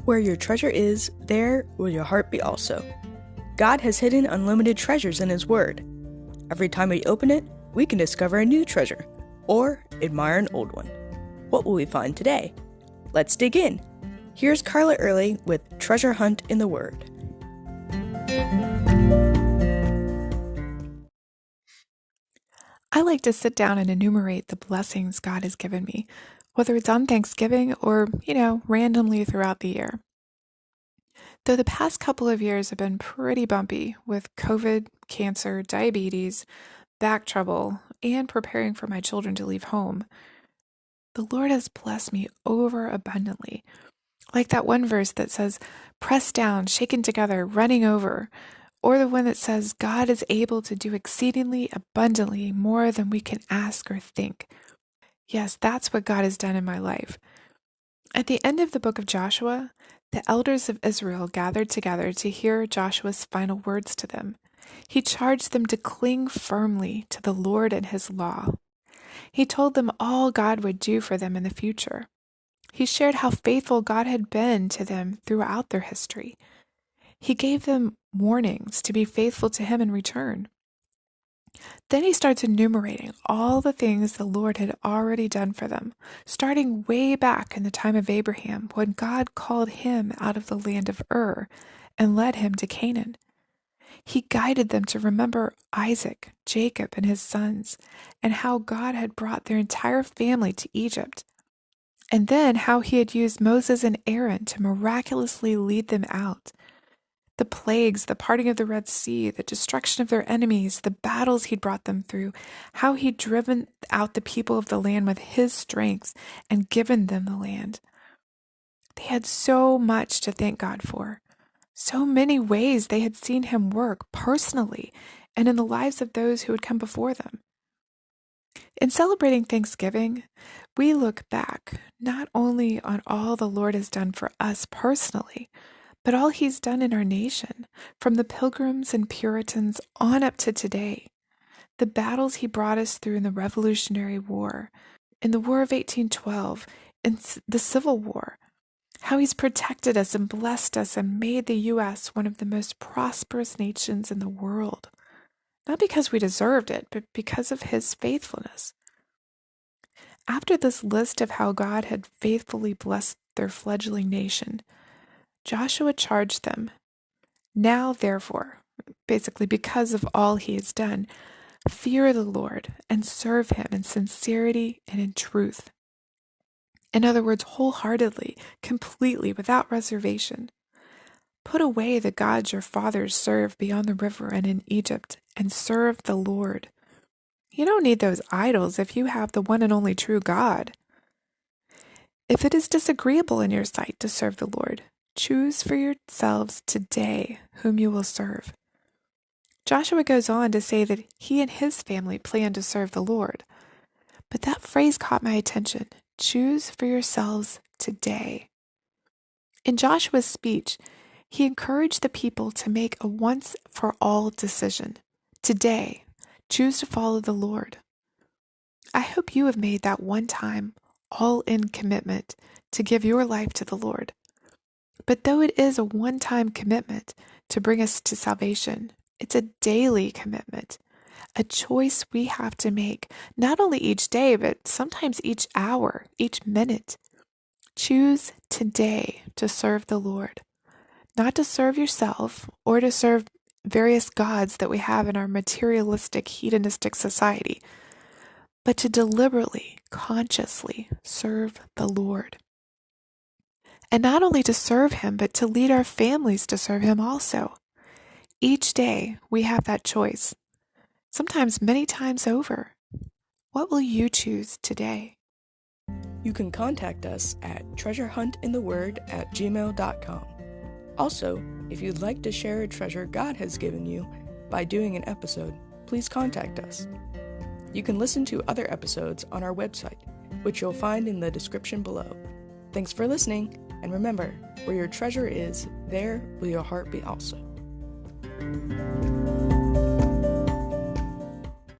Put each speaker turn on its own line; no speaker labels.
Where your treasure is, there will your heart be also. God has hidden unlimited treasures in His Word. Every time we open it, we can discover a new treasure, or admire an old one. What will we find today? Let's dig in. Here's Carla Early with Treasure Hunt in the Word.
I like to sit down and enumerate the blessings God has given me, whether it's on Thanksgiving or, randomly throughout the year. Though the past couple of years have been pretty bumpy with COVID, cancer, diabetes, back trouble, and preparing for my children to leave home, the Lord has blessed me over abundantly. Like that one verse that says, pressed down, shaken together, running over. Or the one that says, God is able to do exceedingly abundantly more than we can ask or think. Yes, that's what God has done in my life. At the end of the book of Joshua, the elders of Israel gathered together to hear Joshua's final words to them. He charged them to cling firmly to the Lord and His law. He told them all God would do for them in the future. He shared how faithful God had been to them throughout their history. He gave them warnings to be faithful to Him in return. Then he starts enumerating all the things the Lord had already done for them, starting way back in the time of Abraham when God called him out of the land of Ur and led him to Canaan. He guided them to remember Isaac, Jacob, and his sons, and how God had brought their entire family to Egypt. And then how He had used Moses and Aaron to miraculously lead them out. The plagues, the parting of the Red Sea, the destruction of their enemies, the battles He'd brought them through, how He'd driven out the people of the land with His strength and given them the land. They had so much to thank God for. So many ways they had seen Him work personally and in the lives of those who had come before them. In celebrating Thanksgiving, we look back not only on all the Lord has done for us personally, but all He's done in our nation, from the Pilgrims and Puritans on up to today. The battles He brought us through in the Revolutionary War, in the War of 1812, in the Civil War, how He's protected us and blessed us and made the U.S. one of the most prosperous nations in the world. Not because we deserved it, but because of His faithfulness. After this list of how God had faithfully blessed their fledgling nation, Joshua charged them, now therefore, basically because of all he has done, fear the Lord and serve Him in sincerity and in truth. In other words, wholeheartedly, completely, without reservation. Put away the gods your fathers served beyond the river and in Egypt, and serve the Lord. You don't need those idols if you have the one and only true God. If it is disagreeable in your sight to serve the Lord, choose for yourselves today whom you will serve. Joshua goes on to say that he and his family plan to serve the Lord. But that phrase caught my attention. Choose for yourselves today. In Joshua's speech, he encouraged the people to make a once-for-all decision. Today, choose to follow the Lord. I hope you have made that one-time, all-in commitment to give your life to the Lord. But though it is a one-time commitment to bring us to salvation, it's a daily commitment, a choice we have to make, not only each day, but sometimes each hour, each minute. Choose today to serve the Lord, not to serve yourself or to serve various gods that we have in our materialistic, hedonistic society, but to deliberately, consciously serve the Lord. And not only to serve Him, but to lead our families to serve Him also. Each day, we have that choice, sometimes many times over. What will you choose today?
You can contact us at treasurehuntintheword@gmail.com. Also, if you'd like to share a treasure God has given you by doing an episode, please contact us. You can listen to other episodes on our website, which you'll find in the description below. Thanks for listening, and remember, where your treasure is, there will your heart be also.